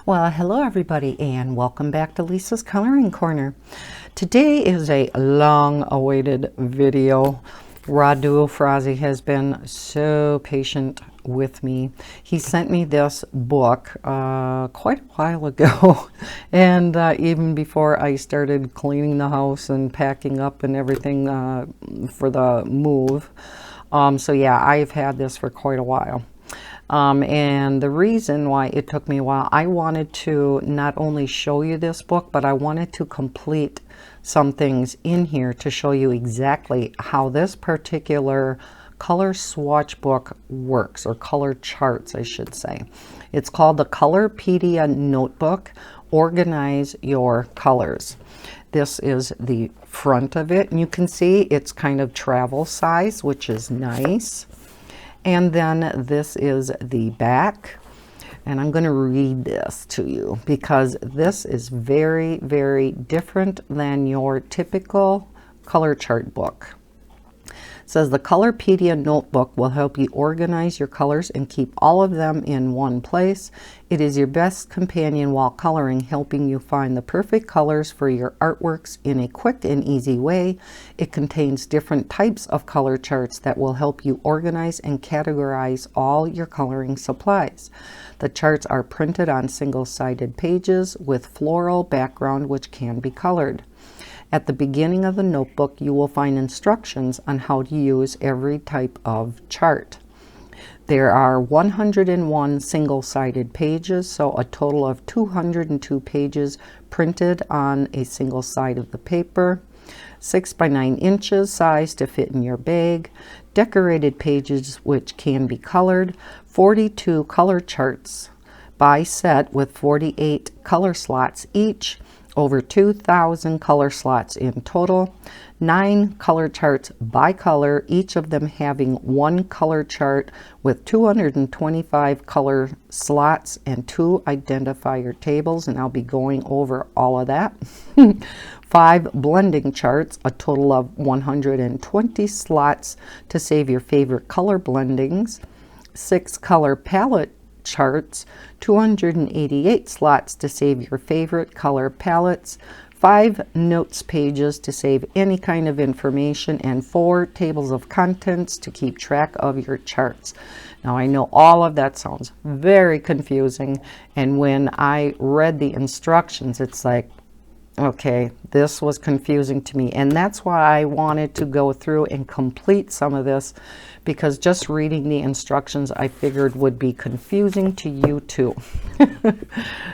Well, hello everybody and welcome back to Lisa's Coloring Corner. Today is a long-awaited video. Radu Frasie has been so patient with me. He sent me this book quite a while ago and even before I started cleaning the house and packing up and everything for the move. So yeah, I've had this for quite a while. And the reason why it took me a while, I wanted to not only show you this book, but I wanted to complete some things in here to show you exactly how this particular color swatch book works, or color charts, I should say. It's called the Colorpedia Notebook, Organize Your Colors. This is the front of it, and you can see it's kind of travel size, which is nice. And then this is the back, and I'm going to read this to you because this is very, very different than your typical color chart book. It says the Colorpedia Notebook will help you organize your colors and keep all of them in one place. It is your best companion while coloring, helping you find the perfect colors for your artworks in a quick and easy way. It contains different types of color charts that will help you organize and categorize all your coloring supplies. The charts are printed on single-sided pages with floral background which can be colored. At the beginning of the notebook, you will find instructions on how to use every type of chart. There are 101 single-sided pages, so a total of 202 pages printed on a single side of the paper. 6 by 9 inches size to fit in your bag. Decorated pages which can be colored. 42 color charts by set with 48 color slots each. Over 2,000 color slots in total. 9 color charts by color, each of them having one color chart with 225 color slots and 2 identifier tables, and I'll be going over all of that. 5 blending charts, a total of 120 slots to save your favorite color blendings. 6 color palette charts, 288 slots to save your favorite color palettes, 5 notes pages to save any kind of information, and 4 tables of contents to keep track of your charts. Now I know all of that sounds very confusing, and when I read the instructions, it's like, okay, this was confusing to me, and that's why I wanted to go through and complete some of this, because just reading the instructions I figured would be confusing to you too.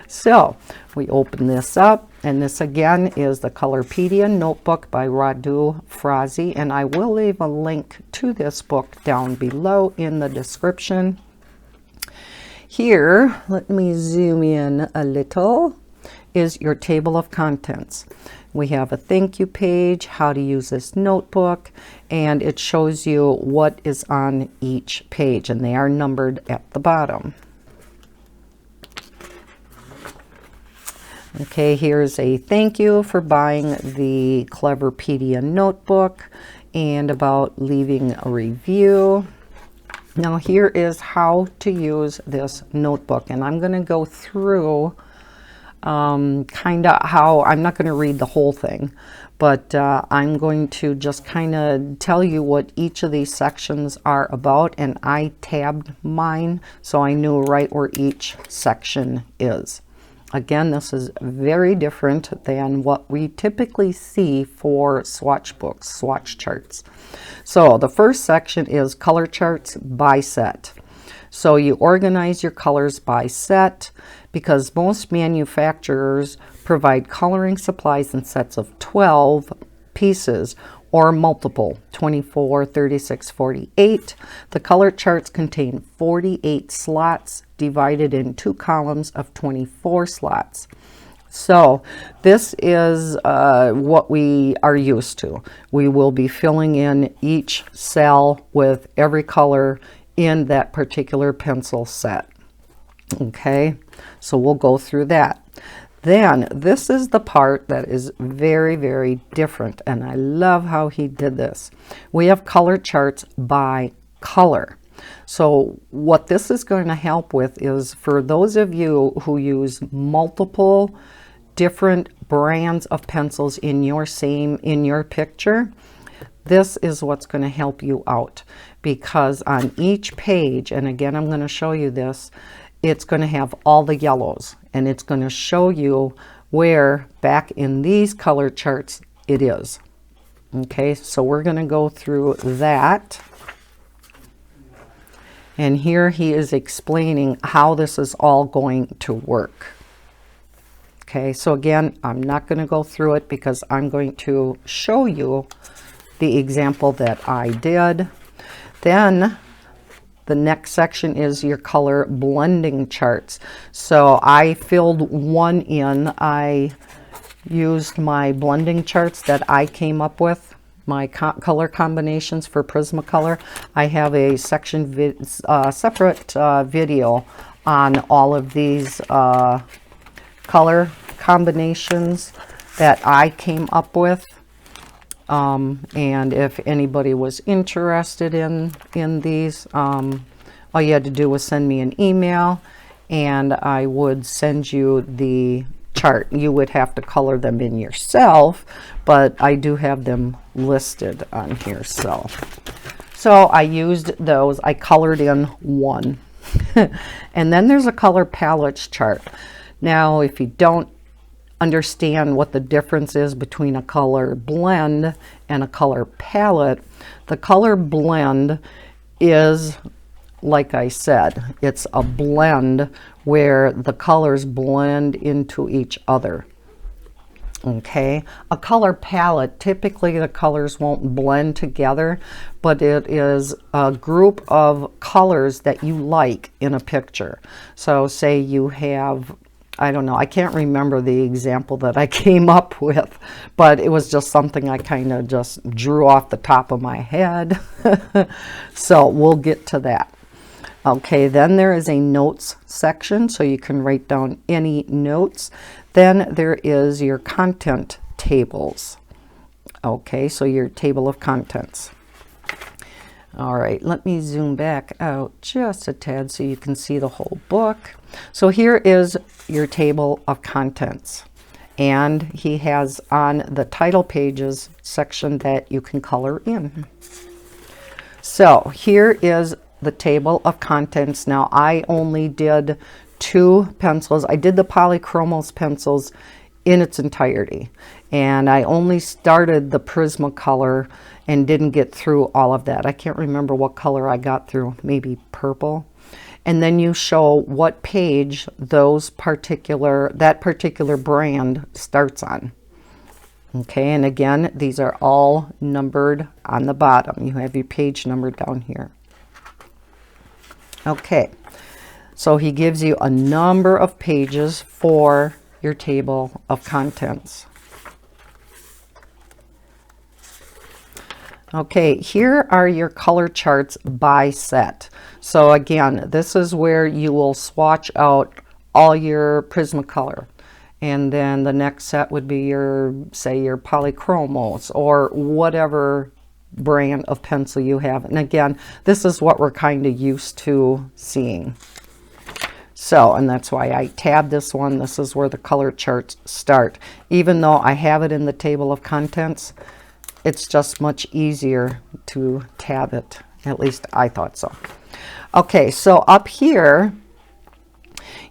So we open this up, and this again is the Colorpedia Notebook by Radu Frasie, and I will leave a link to this book down below in the description. Here, let me zoom in a little, is your table of contents. We have a thank you page, how to use this notebook, and it shows you what is on each page, and they are numbered at the bottom. Okay, here's a thank you for buying the Colorpedia notebook and about leaving a review. Now here is how to use this notebook, and I'm going to go through kind of how, I'm not going to read the whole thing, but I'm going to just kind of tell you what each of these sections are about, and I tabbed mine so I knew right where each section is. Again, this is very different than what we typically see for swatch books, swatch charts. So the first section is color charts by set. So you organize your colors by set, because most manufacturers provide coloring supplies in sets of 12 pieces or multiple, 24, 36, 48. The color charts contain 48 slots divided in 2 columns of 24 slots. So this is what we are used to. We will be filling in each cell with every color in that particular pencil set. Okay, so we'll go through that. Then this is the part that is very, very different, and I love how he did this. We have color charts by color. So what this is going to help with is for those of you who use multiple different brands of pencils in your picture, this is what's going to help you out, because on each page, and again I'm going to show you this, it's going to have all the yellows, and it's going to show you where back in these color charts it is. Okay, so we're going to go through that. And here he is explaining how this is all going to work. Okay, so again, I'm not going to go through it because I'm going to show you the example that I did. Then the next section is your color blending charts. So I filled one in. I used my blending charts that I came up with, my color combinations for Prismacolor. I have a separate video on all of these color combinations that I came up with. And if anybody was interested in these, all you had to do was send me an email and I would send you the chart. You would have to color them in yourself, but I do have them listed on here. So I used those. I colored in one. And then there's a color palettes chart. Now, if you don't understand what the difference is between a color blend and a color palette, the color blend is, like I said, it's a blend where the colors blend into each other. Okay, a color palette, typically the colors won't blend together, but it is a group of colors that you like in a picture. So say you have, I don't know, I can't remember the example that I came up with, but it was just something I kind of just drew off the top of my head. So we'll get to that. Okay, then there is a notes section, so you can write down any notes. Then there is your content tables. Okay, so your table of contents. All right, let me zoom back out just a tad so you can see the whole book. So here is your table of contents, and he has on the title pages section that you can color in. So here is the table of contents. Now I only did 2 pencils. I did the Polychromos pencils in its entirety, and I only started the Prismacolor and didn't get through all of that. I can't remember what color I got through, maybe purple. And then you show what page that particular brand starts on. Okay, and again, these are all numbered on the bottom. You have your page number down here. Okay, so he gives you a number of pages for your table of contents. Okay, here are your color charts by set. So again, this is where you will swatch out all your Prismacolor. And then the next set would be your, say, your Polychromos or whatever brand of pencil you have. And again, this is what we're kind of used to seeing. So, and that's why I tabbed this one. This is where the color charts start. Even though I have it in the table of contents, it's just much easier to tab it. At least I thought so. Okay, so up here,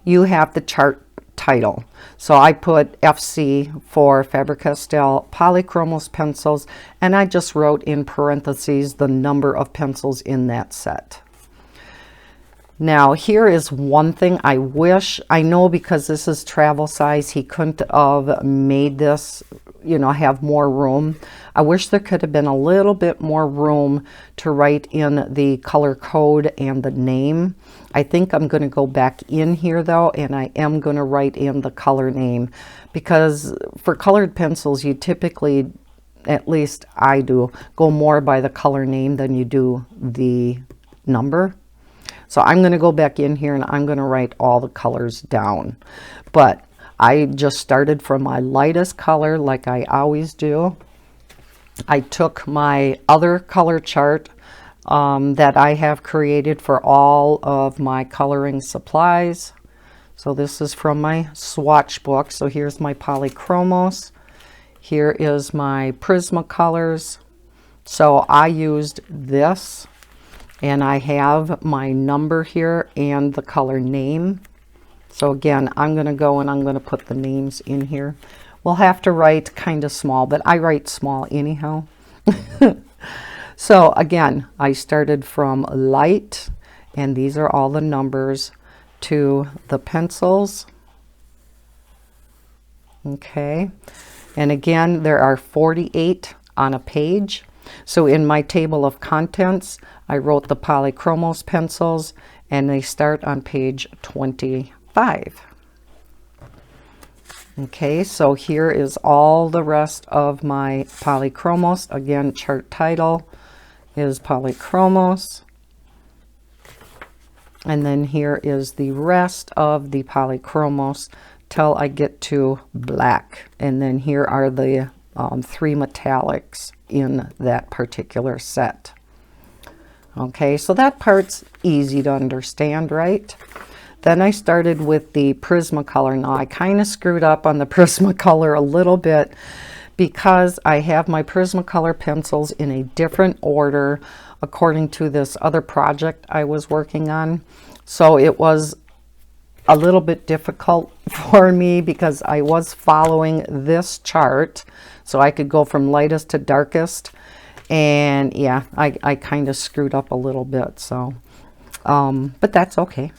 you have the chart title. So I put FC for Faber-Castell Polychromos pencils, and I just wrote in parentheses the number of pencils in that set. Now here is one thing I wish, I know because this is travel size, he couldn't have made this, you know, have more room. I wish there could have been a little bit more room to write in the color code and the name. I think I'm going to go back in here though, and I am going to write in the color name, because for colored pencils you typically, at least I do, go more by the color name than you do the number. So I'm going to go back in here and I'm going to write all the colors down. But I just started from my lightest color like I always do. I took my other color chart that I have created for all of my coloring supplies. So this is from my Swatch book. So here's my polychromos. Here is my Prismacolors. So I used this, and I have my number here and the color name. So again, I'm going to go and I'm going to put the names in here. We'll have to write kind of small, but I write small anyhow. So again, I started from light, and these are all the numbers, to the pencils. Okay. And again, there are 48 on a page. So in my table of contents, I wrote the polychromos pencils, and they start on page 25. Okay, so here is all the rest of my polychromos. Again, chart title is polychromos. And then here is the rest of the polychromos till I get to black. And then here are the 3 metallics in that particular set. Okay, so that part's easy to understand, right? Then I started with the Prismacolor. Now I kind of screwed up on the Prismacolor a little bit because I have my Prismacolor pencils in a different order according to this other project I was working on. So it was a little bit difficult for me because I was following this chart, so I could go from lightest to darkest. And yeah, I kind of screwed up a little bit, so but that's okay.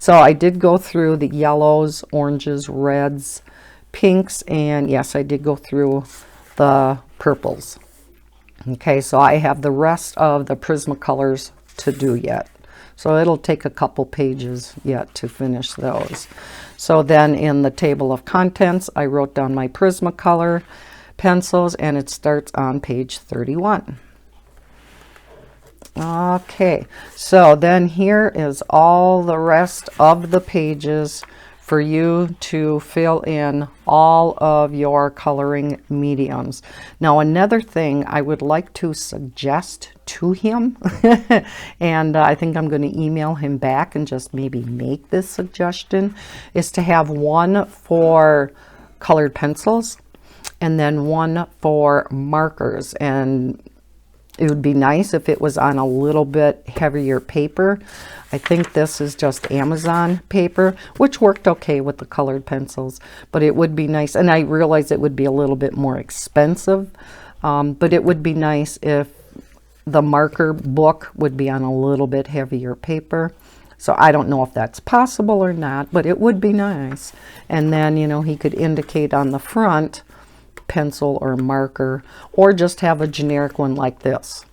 So I did go through the yellows, oranges, reds, pinks, and yes, I did go through the purples. Okay, so I have the rest of the Prismacolors to do yet. So it'll take a couple pages yet to finish those. So then in the table of contents, I wrote down my Prismacolor pencils, and it starts on page 31. Okay, so then here is all the rest of the pages for you to fill in all of your coloring mediums. Now, another thing I would like to suggest to him, and I think I'm going to email him back and just maybe make this suggestion, is to have one for colored pencils and then one for markers. And it would be nice if it was on a little bit heavier paper. I think this is just Amazon paper, which worked okay with the colored pencils, but it would be nice. And I realize it would be a little bit more expensive, but it would be nice if the marker book would be on a little bit heavier paper. So I don't know if that's possible or not, but it would be nice. And then, you know, he could indicate on the front pencil or marker, or just have a generic one like this,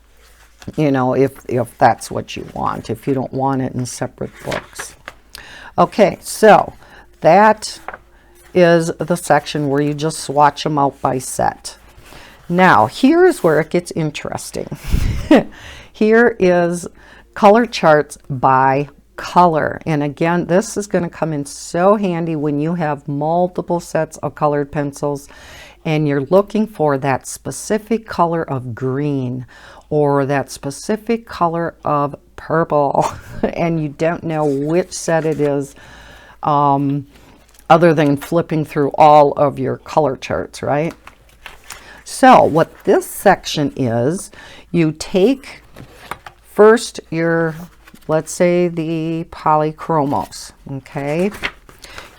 you know, if that's what you want, if you don't want it in separate books. Okay, so that is the section where you just swatch them out by set. Now here's where it gets interesting. Here is color charts by color, and again, this is going to come in so handy when you have multiple sets of colored pencils and you're looking for that specific color of green or that specific color of purple and you don't know which set it is, other than flipping through all of your color charts, right? So what this section is, you take first your, let's say, the polychromos, okay?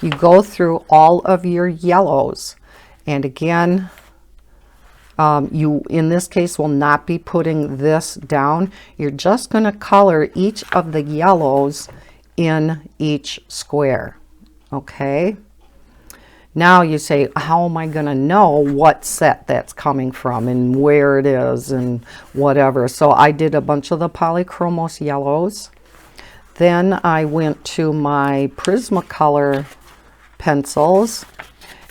You go through all of your yellows. And again, you, in this case, will not be putting this down. You're just going to color each of the yellows in each square. Okay. Now you say, how am I going to know what set that's coming from and where it is and whatever? So I did a bunch of the polychromos yellows. Then I went to my Prismacolor pencils,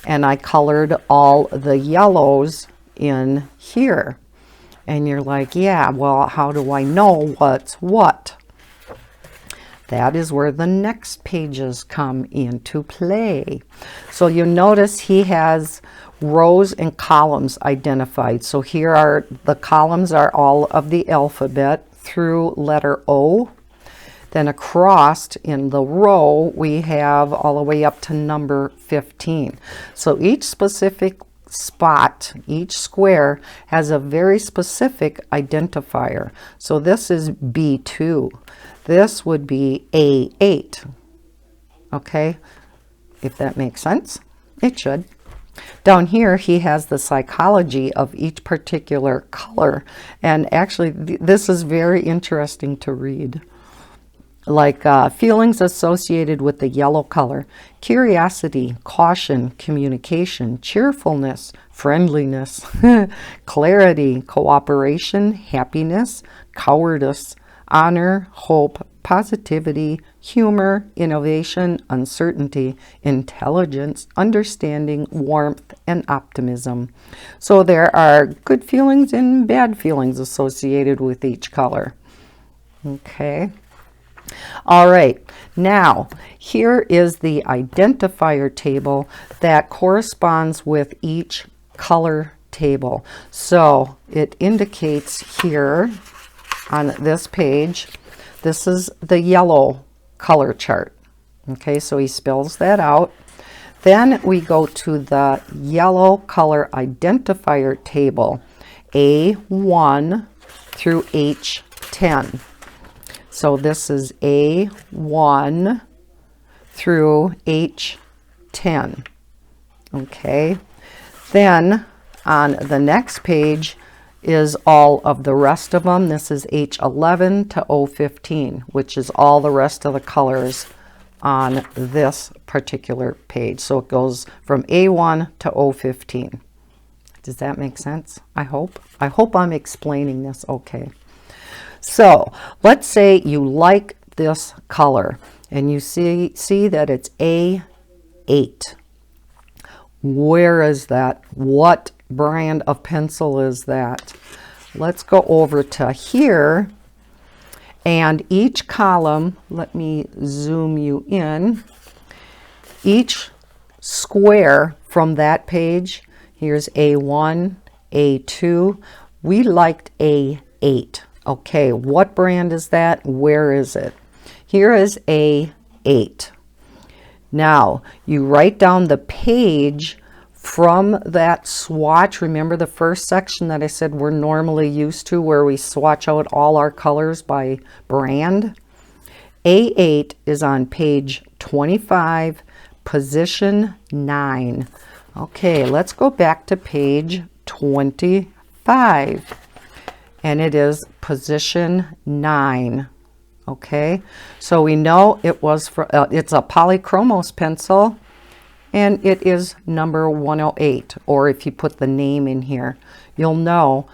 and I colored all the yellows in here. And you're like, yeah, well, how do I know what's what? that is where the next pages come into play. So you notice he has rows and columns identified. So here are the columns are all of the alphabet through letter O. Then across in the row, we have all the way up to number 15. So each specific spot, each square, has a very specific identifier. So this is B2. This would be A8. Okay, if that makes sense, it should. Down here, he has the psychology of each particular color. And actually, this is very interesting to read. Like feelings associated with the yellow color: curiosity, caution, communication, cheerfulness, friendliness, clarity, cooperation, happiness, cowardice, honor, hope, positivity, humor, innovation, uncertainty, intelligence, understanding, warmth, and optimism. So there are good feelings and bad feelings associated with each color. Okay. All right, now here is the identifier table that corresponds with each color table. So it indicates here on this page, this is the yellow color chart. Okay, so he spells that out. Then we go to the yellow color identifier table, A1 through H10. So this is A1 through H10. Okay. Then on the next page is all of the rest of them. This is H11 to O15, which is all the rest of the colors on this particular page. So it goes from A1 to O15. Does that make sense? I hope I'm explaining this okay. So let's say you like this color and you see that it's A8. Where is that? What brand of pencil is that? Let's go over to here, and each column, let me zoom you in, each square from that page, here's A1, A2, we liked A8. Okay, what brand is that? Where is it? Here is A8. Now, you write down the page from that swatch. Remember the first section that I said we're normally used to, where we swatch out all our colors by brand? A8 is on page 25, position 9. Okay, let's go back to page 25. And it is position 9. Okay, so we know it was for it's a polychromos pencil, and it is number 108. Or if you put the name in here, you'll know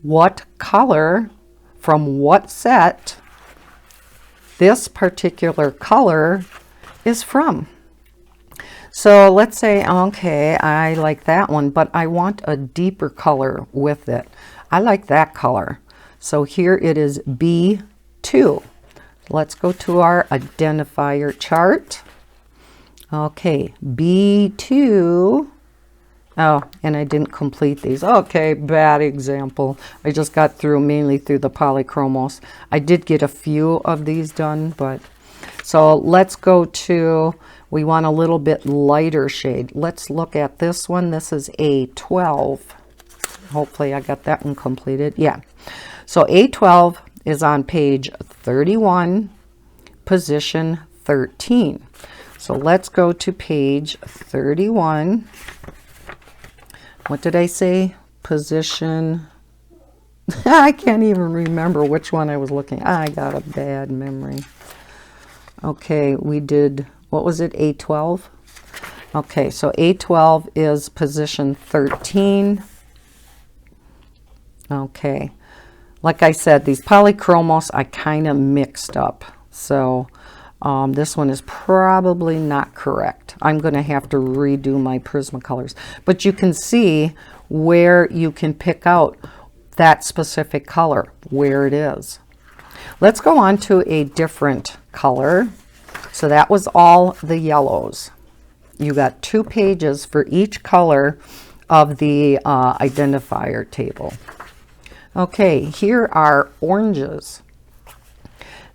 what color from what set this particular color is from. So let's say, okay, I like that one, but I want a deeper color with it. I like that color. So here it is B2. Let's go to our identifier chart. Okay, B2. Oh, and I didn't complete these. Okay, bad example. I just got through mainly through the polychromos. I did get a few of these done, but so let's go to, we want a little bit lighter shade. Let's look at this one. This is A12. Hopefully I got that one completed. Yeah. So A12 is on page 31, position 13. So let's go to page 31. What did I say? Position. I can't even remember which one I was looking. I got a bad memory. Okay, we did, what was it? A12? Okay, so A12 is position 13. Okay, like I said, these polychromos I kind of mixed up, so this one is probably not correct. I'm going to have to redo my Prismacolors, but you can see where you can pick out that specific color, where it is. Let's go on to a different color. So that was all the yellows. You got 2 pages for each color of the identifier table. Okay, here are oranges.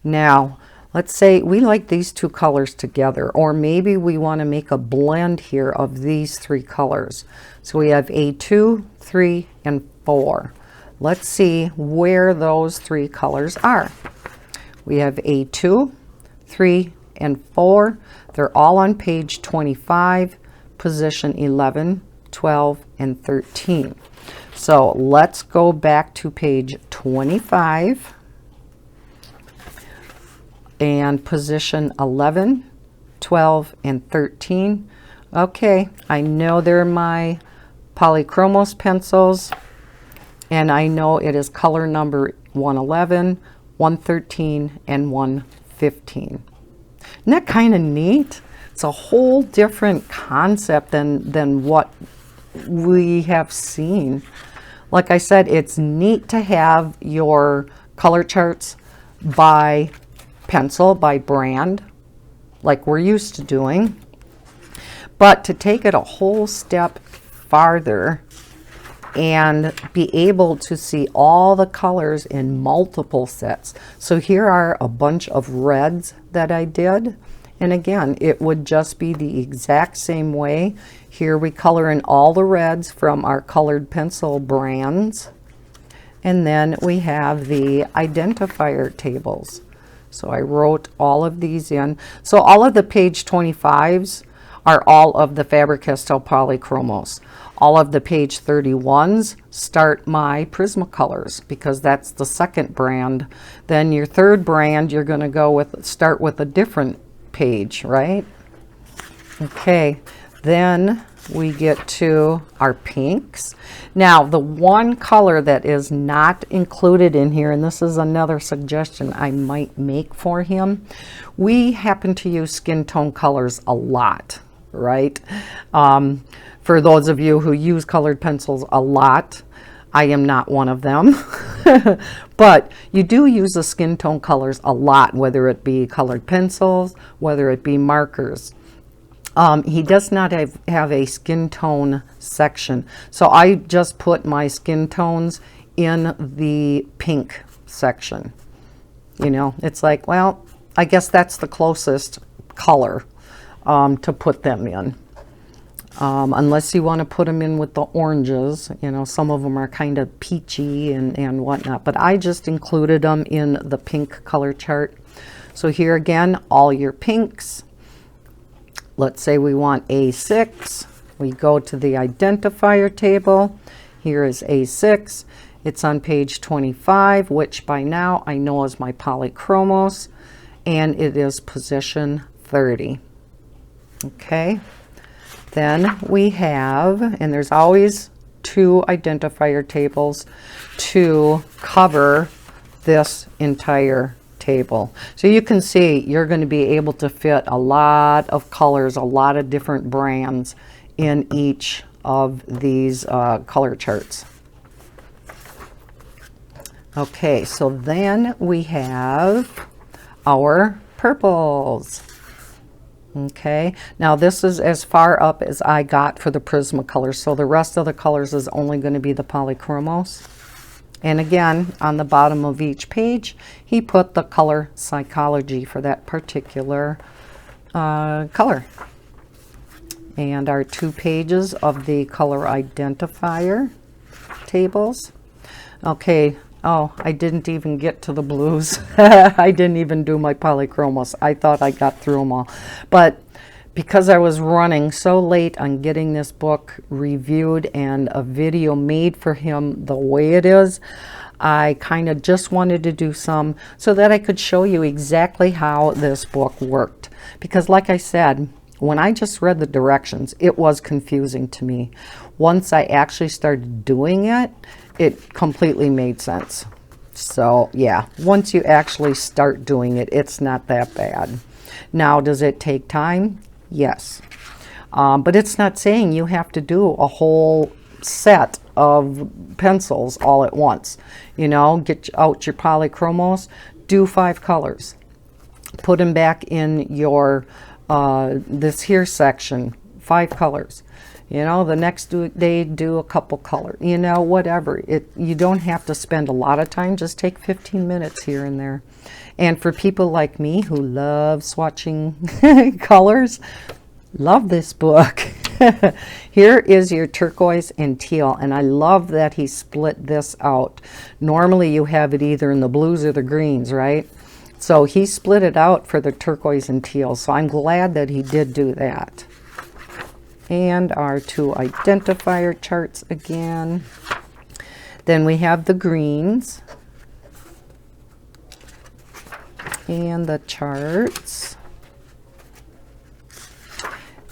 Now, let's say we like these 2 colors together, or maybe we want to make a blend here of these 3 colors. So we have A2, 3, and 4. Let's see where those 3 colors are. We have A2, 3, and 4. They're all on page 25, position 11, 12, and 13. So let's go back to page 25 and position 11, 12, and 13. Okay, I know they're my polychromos pencils, and I know it is color number 111, 113, and 115. Isn't that kind of neat? It's a whole different concept than what we have seen. Like I said, it's neat to have your color charts by pencil, by brand, like we're used to doing. But to take it a whole step farther and be able to see all the colors in multiple sets. So here are a bunch of reds that I did. And again, it would just be the exact same way. Here we color in all the reds from our colored pencil brands. And then we have the identifier tables. So I wrote all of these in. So all of the page 25s are all of the Faber-Castell Polychromos. All of the page 31s start my Prismacolors, because that's the second brand. Then your third brand, you're going to go with, start with a different page, right? Okay, then we get to our pinks. Now, the one color that is not included in here, and this is another suggestion I might make for him, we happen to use skin tone colors a lot, right? For those of you who use colored pencils a lot, I am not one of them. But you do use the skin tone colors a lot, whether it be colored pencils, whether it be markers. He does not have a skin tone section. So I just put my skin tones in the pink section. You know, it's like, well, I guess that's the closest color to put them in. Unless you want to put them in with the oranges, you know, some of them are kind of peachy and whatnot, but I just included them in the pink color chart. So here again, all your pinks. Let's say we want A6. We go to the identifier table. Here is A6. It's on page 25, which by now I know is my Polychromos, and it is position 30. Okay. Then we have, and there's always 2 identifier tables to cover this entire table. So you can see you're going to be able to fit a lot of colors, a lot of different brands in each of these color charts. Okay, so then we have our purples. Okay, now this is as far up as I got for the Prismacolors, so the rest of the colors is only going to be the Polychromos. And again, on the bottom of each page, he put the color psychology for that particular color. And our 2 pages of the color identifier tables. Okay. Oh, I didn't even get to the blues. I didn't even do my Polychromos. I thought I got through them all. But because I was running so late on getting this book reviewed and a video made for him the way it is, I kind of just wanted to do some so that I could show you exactly how this book worked. Because like I said, when I just read the directions, it was confusing to me. Once I actually started doing it, it completely made sense. So yeah, once you actually start doing it, it's not that bad. Now, does it take time? Yes. But it's not saying you have to do a whole set of pencils all at once. You know, get out your Polychromos, do 5 colors. put them back in your this here section, 5 colors. You know, the next day do a couple color, you know, whatever. You don't have to spend a lot of time, just take 15 minutes here and there. And for people like me who love swatching colors, love this book. Here is your turquoise and teal, and I love that he split this out. Normally you have it either in the blues or the greens, right? So he split it out for the turquoise and teal, so I'm glad that he did do that. And our 2 identifier charts again. Then we have the greens and the charts.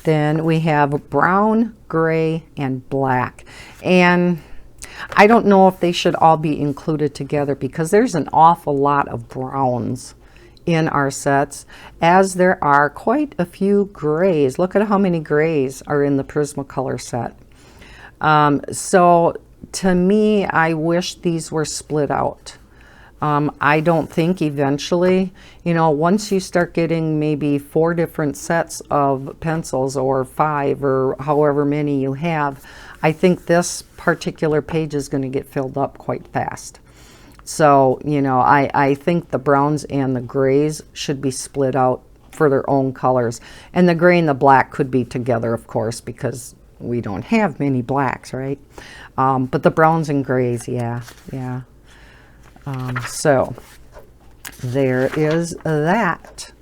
Then we have brown, gray, and black. And I don't know if they should all be included together because there's an awful lot of browns in our sets, as there are quite a few grays. Look at how many grays are in the Prismacolor set. So to me, I wish these were split out. I don't think eventually, you know, once you start getting maybe 4 different sets of pencils, or 5, or however many you have, I think this particular page is going to get filled up quite fast. So, you know, I think the browns and the grays should be split out for their own colors. And the gray and the black could be together, of course, because we don't have many blacks, right? But the browns and grays, yeah. So there is that.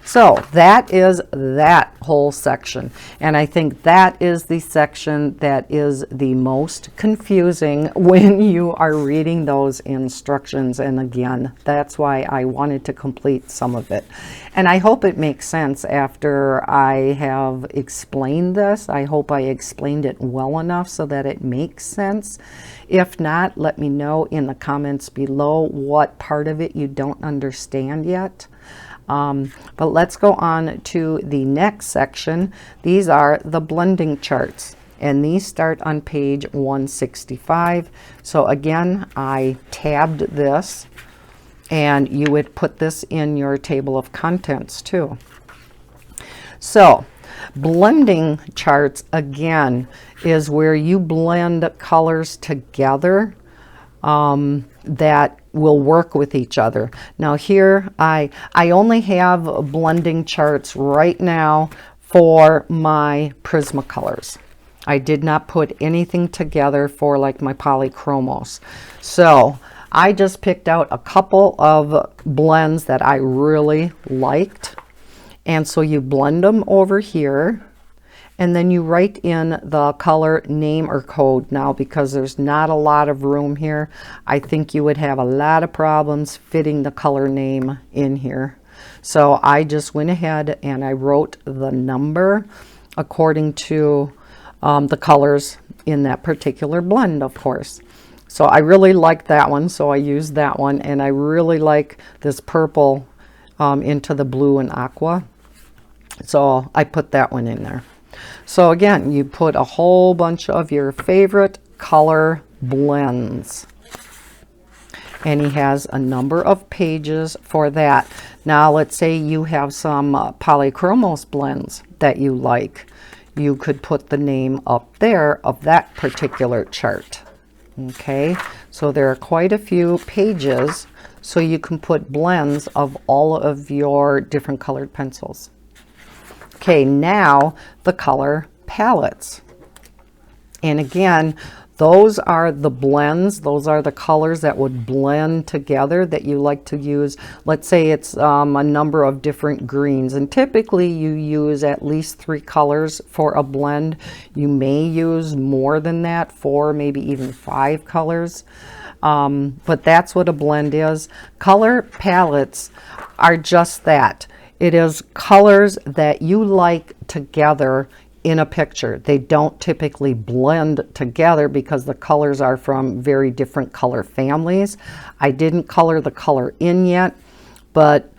So that is that whole section, and I think that is the section that is the most confusing when you are reading those instructions. And again, that's why I wanted to complete some of it, and I hope it makes sense after I have explained this. I hope I explained it well enough so that it makes sense. If not, let me know in the comments below what part of it you don't understand yet. But let's go on to the next section. These are the blending charts, and these start on page 165. So again, I tabbed this, and you would put this in your table of contents too. So blending charts, again, is where you blend colors together that will work with each other. Now here I only have blending charts right now for my Prismacolors. I did not put anything together for like my polychromos. So I just picked out a couple of blends that I really liked. And so you blend them over here, and then you write in the color name or code. Now, because there's not a lot of room here, I think you would have a lot of problems fitting the color name in here. So I just went ahead and I wrote the number according to the colors in that particular blend, of course. So I really like that one, so I used that one, and I really like this purple into the blue and aqua. So I put that one in there. So again, you put a whole bunch of your favorite color blends, and he has a number of pages for that. Now let's say you have some polychromos blends that you like. You could put the name up there of that particular chart. Okay, so there are quite a few pages, so you can put blends of all of your different colored pencils. Okay, now the color palettes. And again, those are the blends. Those are the colors that would blend together that you like to use. Let's say it's a number of different greens, and typically you use at least 3 colors for a blend. You may use more than that, 4, maybe even 5 colors. But that's what a blend is. Color palettes are just that. It is colors that you like together in a picture. They don't typically blend together because the colors are from very different color families. I didn't color the color in yet, but,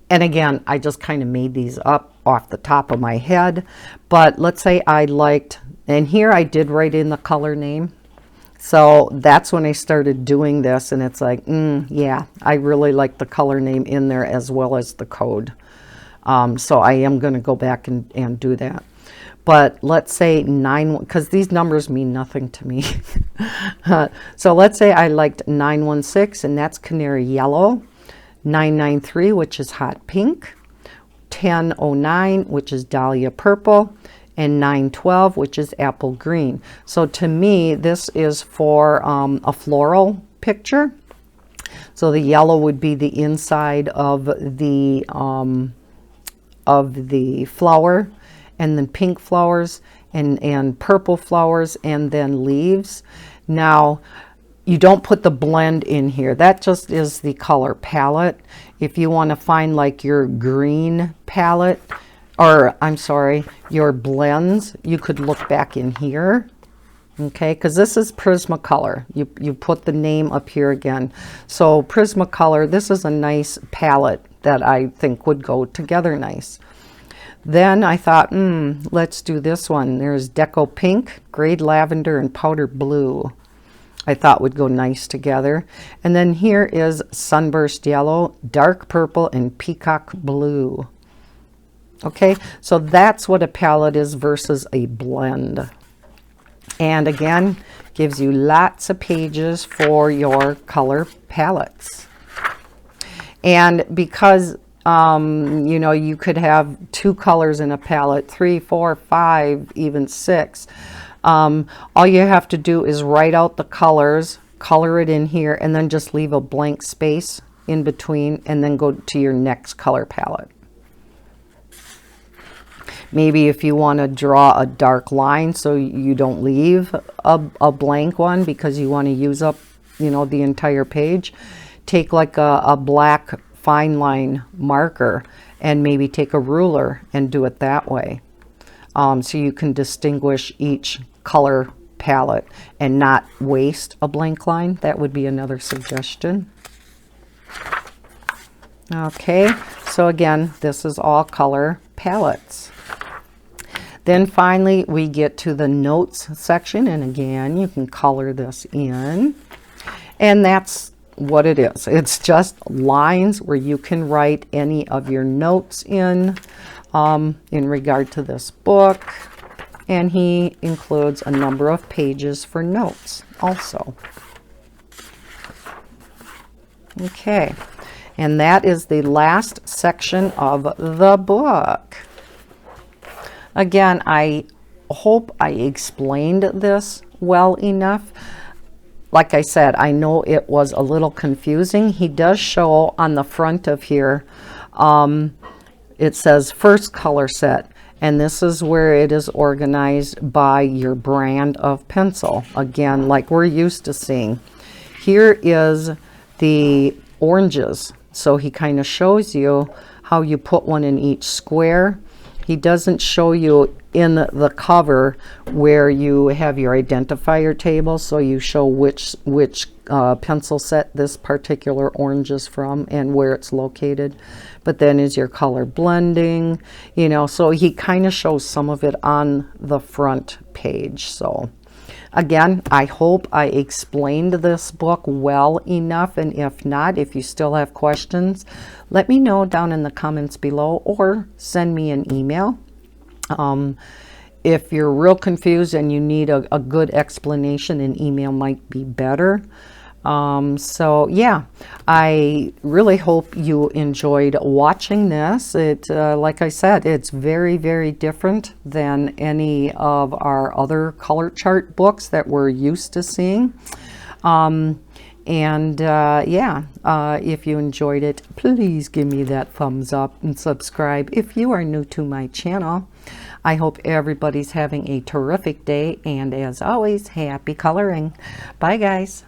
and again, I just kind of made these up off the top of my head. But let's say I liked, and here I did write in the color name. So that's when I started doing this, and it's like, yeah, I really like the color name in there as well as the code. So I am going to go back and do that. But let's say 9, because these numbers mean nothing to me. So let's say I liked 916, and that's canary yellow, 993, which is hot pink, 1009, which is dahlia purple, and 912, which is apple green. So to me, this is for a floral picture. So the yellow would be the inside of the flower, and then pink flowers and purple flowers, and then leaves. Now, you don't put the blend in here. That just is the color palette. If you want to find like your green palette, or I'm sorry, your blends, you could look back in here. Okay, because this is Prismacolor. You put the name up here again. So Prismacolor, this is a nice palette that I think would go together nice. Then I thought, let's do this one. There's Deco Pink, Grade Lavender, and Powder Blue. I thought would go nice together. And then here is Sunburst Yellow, Dark Purple, and Peacock Blue. Okay, so that's what a palette is versus a blend. And again, gives you lots of pages for your color palettes. And because you know, you could have 2 colors in a palette, 3, 4, 5, even 6. All you have to do is write out the colors, color it in here, and then just leave a blank space in between, and then go to your next color palette. Maybe if you want to draw a dark line so you don't leave a blank one because you want to use up, you know, the entire page, take like a black fine line marker and maybe take a ruler and do it that way. So you can distinguish each color palette and not waste a blank line. That would be another suggestion. Okay, so again, this is all color palettes. Then finally we get to the notes section, and again you can color this in, and that's what it is. It's just lines where you can write any of your notes in regard to this book, and he includes a number of pages for notes also. Okay, and that is the last section of the book. Again, I hope I explained this well enough. Like I said, I know it was a little confusing. He does show on the front of here, it says first color set, and this is where it is organized by your brand of pencil. Again, like we're used to seeing. Here is the oranges. So he kind of shows you how you put one in each square. He doesn't show you in the cover where you have your identifier table, so you show which pencil set this particular orange is from and where it's located. But then is your color blending, you know, so he kind of shows some of it on the front page. So again, I hope I explained this book well enough, and if not, if you still have questions, let me know down in the comments below or send me an email. If you're real confused and you need a good explanation, an email might be better. So yeah, I really hope you enjoyed watching this. Like I said, it's very, very different than any of our other color chart books that we're used to seeing. If you enjoyed it, please give me that thumbs up and subscribe if you are new to my channel. I hope everybody's having a terrific day, and as always, happy coloring. Bye guys.